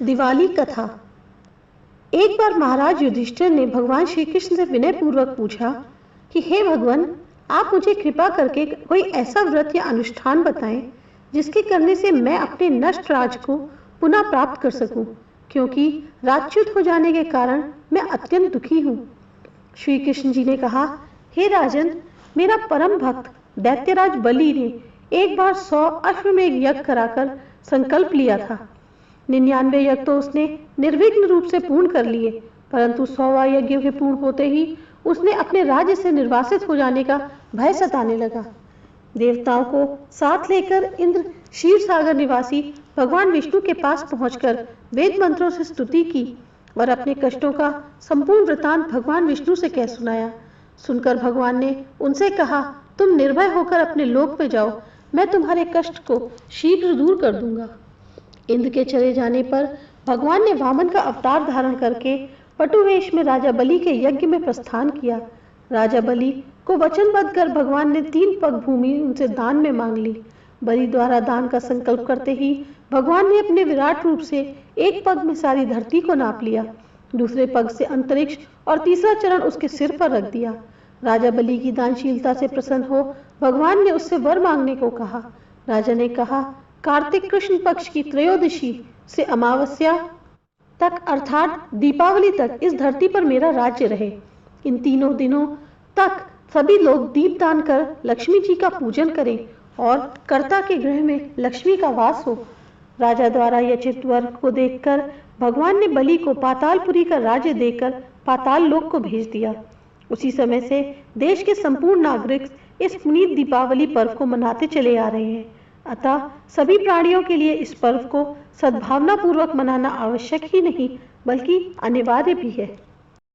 दिवाली कथा। एक बार महाराज युधिष्ठिर ने भगवान श्री कृष्ण से विनय पूर्वक पूछा कि हे भगवान, आप मुझे कृपा करके कोई ऐसा व्रत या अनुष्ठान बताएं जिसके करने से मैं अपने नष्ट राज को पुनः प्राप्त कर सकूं, क्योंकि राज्यच्युत हो जाने के कारण मैं अत्यंत दुखी हूं। श्री कृष्ण जी ने कहा, हे राजन, मेरा परम भक्त दैत्यराज बलि ने एक बार 100 अश्वमेध यज्ञ कराकर संकल्प लिया था। 99 यज्ञ तो उसने निर्विघ्न रूप से पूर्ण कर लिए, परंतु 100वां यज्ञ के पूर्ण होते ही उसने अपने राज्य से निर्वासित हो जाने का भय सताने लगा। देवताओं को साथ लेकर इंद्र क्षीर सागर निवासी भगवान विष्णु के पास पहुंचकर वेद मंत्रों से स्तुति की और अपने कष्टों का संपूर्ण वृतांत भगवान विष्णु से कह सुनाया। सुनकर भगवान ने उनसे कहा, तुम निर्भय होकर अपने लोक में जाओ, मैं तुम्हारे कष्ट को शीघ्र दूर कर दूंगा। इंद्र के चले जाने पर भगवान ने वामन का अवतार धारण करके पटुवेश में राजा बलि के यज्ञ में प्रस्थान किया। राजा बलि को वचनबद्ध कर भगवान ने 3 पग भूमि उनसे दान में मांग ली। बलि द्वारा दान का संकल्प करते ही भगवान ने अपने विराट रूप से एक पग में सारी धरती को नाप लिया, दूसरे पग से अंतरिक्ष और तीसरा चरण उसके सिर पर रख दिया। राजा बलि की दानशीलता से प्रसन्न हो भगवान ने उससे वर मांगने को कहा। राजा ने कहा, कार्तिक कृष्ण पक्ष की त्रयोदशी से अमावस्या तक अर्थात दीपावली तक इस धरती पर मेरा राज्य रहे। इन 3 दिनों तक सभी लोग दीपदान कर लक्ष्मी जी का पूजन करें और कर्ता के गृह में लक्ष्मी का वास हो। राजा द्वारा यचित वर को देखकर भगवान ने बलि को पातालपुरी का राज्य देकर पाताल लोक को भेज दिया। उसी समय से देश के संपूर्ण नागरिक इस पुनीत दीपावली पर्व को मनाते चले आ रहे हैं। अतः सभी प्राणियों के लिए इस पर्व को सद्भावना पूर्वक मनाना आवश्यक ही नहीं बल्कि अनिवार्य भी है।